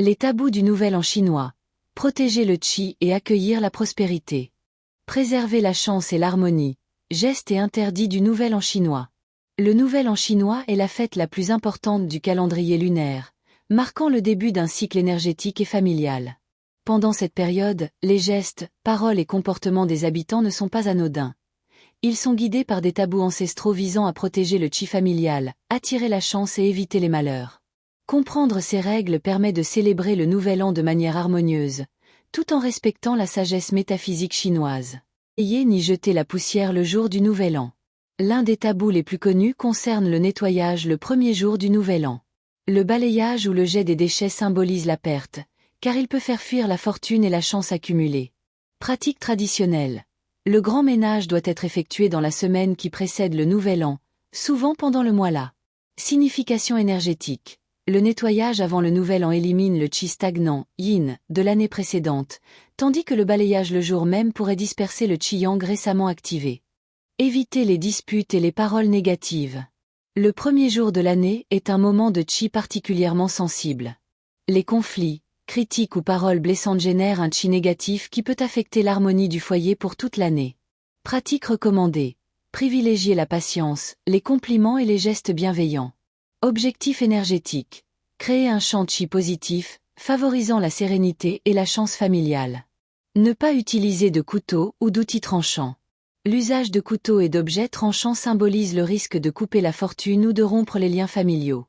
Les tabous du Nouvel An chinois. Protéger le qi et accueillir la prospérité. Préserver la chance et l'harmonie. Gestes et interdits du Nouvel An chinois. Le Nouvel An chinois est la fête la plus importante du calendrier lunaire, marquant le début d'un cycle énergétique et familial. Pendant cette période, les gestes, paroles et comportements des habitants ne sont pas anodins. Ils sont guidés par des tabous ancestraux visant à protéger le qi familial, attirer la chance et éviter les malheurs. Comprendre ces règles permet de célébrer le Nouvel An de manière harmonieuse, tout en respectant la sagesse métaphysique chinoise. Ayez ni jeter la poussière le jour du Nouvel An. L'un des tabous les plus connus concerne le nettoyage le premier jour du Nouvel An. Le balayage ou le jet des déchets symbolise la perte, car il peut faire fuir la fortune et la chance accumulée. Pratique traditionnelle. Le grand ménage doit être effectué dans la semaine qui précède le Nouvel An, souvent pendant le mois là. Signification énergétique. Le nettoyage avant le Nouvel An élimine le qi stagnant, yin, de l'année précédente, tandis que le balayage le jour même pourrait disperser le qi yang récemment activé. Éviter les disputes et les paroles négatives. Le premier jour de l'année est un moment de qi particulièrement sensible. Les conflits, critiques ou paroles blessantes génèrent un qi négatif qui peut affecter l'harmonie du foyer pour toute l'année. Pratique recommandée. Privilégier la patience, les compliments et les gestes bienveillants. Objectif énergétique. Créer un champ qi positif, favorisant la sérénité et la chance familiale. Ne pas utiliser de couteau ou d'outils tranchants. L'usage de couteaux et d'objets tranchants symbolise le risque de couper la fortune ou de rompre les liens familiaux.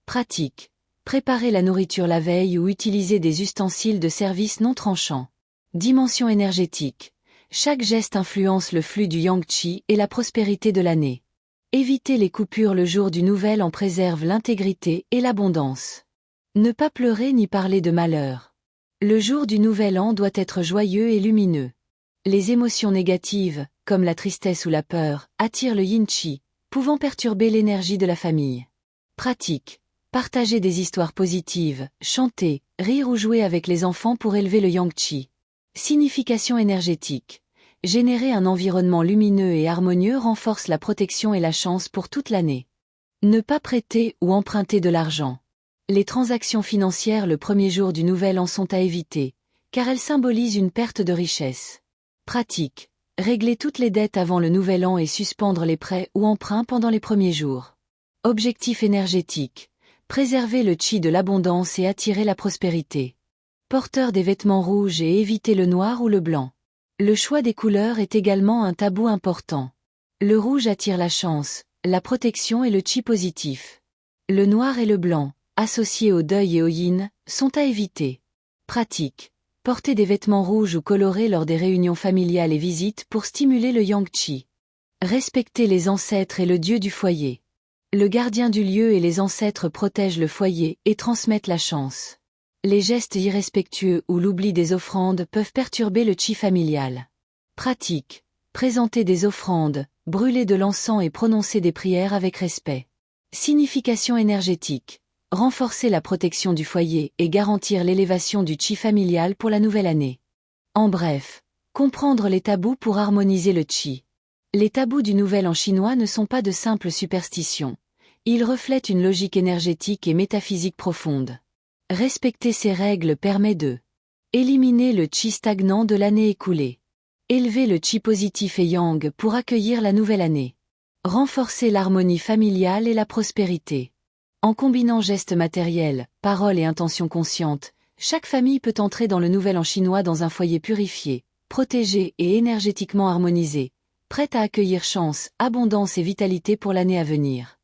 Pratique. Préparer la nourriture la veille ou utiliser des ustensiles de service non tranchants. Dimension énergétique. Chaque geste influence le flux du yang qi et la prospérité de l'année. Éviter les coupures le jour du Nouvel An préserve l'intégrité et l'abondance. Ne pas pleurer ni parler de malheur. Le jour du Nouvel An doit être joyeux et lumineux. Les émotions négatives, comme la tristesse ou la peur, attirent le yin qi, pouvant perturber l'énergie de la famille. Pratique. Partager des histoires positives, chanter, rire ou jouer avec les enfants pour élever le yang qi. Signification énergétique. Générer un environnement lumineux et harmonieux renforce la protection et la chance pour toute l'année. Ne pas prêter ou emprunter de l'argent. Les transactions financières le premier jour du Nouvel An sont à éviter, car elles symbolisent une perte de richesse. Pratique. Régler toutes les dettes avant le Nouvel An et suspendre les prêts ou emprunts pendant les premiers jours. Objectif énergétique. Préserver le qi de l'abondance et attirer la prospérité. Porteur des vêtements rouges et éviter le noir ou le blanc. Le choix des couleurs est également un tabou important. Le rouge attire la chance, la protection et le qi positif. Le noir et le blanc, associés au deuil et au yin, sont à éviter. Pratique. Porter des vêtements rouges ou colorés lors des réunions familiales et visites pour stimuler le yang qi. Respecter les ancêtres et le dieu du foyer. Le gardien du lieu et les ancêtres protègent le foyer et transmettent la chance. Les gestes irrespectueux ou l'oubli des offrandes peuvent perturber le qi familial. Pratique. Présenter des offrandes, brûler de l'encens et prononcer des prières avec respect. Signification énergétique. Renforcer la protection du foyer et garantir l'élévation du qi familial pour la nouvelle année. En bref, comprendre les tabous pour harmoniser le qi. Les tabous du Nouvel An chinois ne sont pas de simples superstitions. Ils reflètent une logique énergétique et métaphysique profonde. Respecter ces règles permet de éliminer le qi stagnant de l'année écoulée. Élever le qi positif et yang pour accueillir la nouvelle année. Renforcer l'harmonie familiale et la prospérité. En combinant gestes matériels, paroles et intentions conscientes, chaque famille peut entrer dans le Nouvel An chinois dans un foyer purifié, protégé et énergétiquement harmonisé, prête à accueillir chance, abondance et vitalité pour l'année à venir.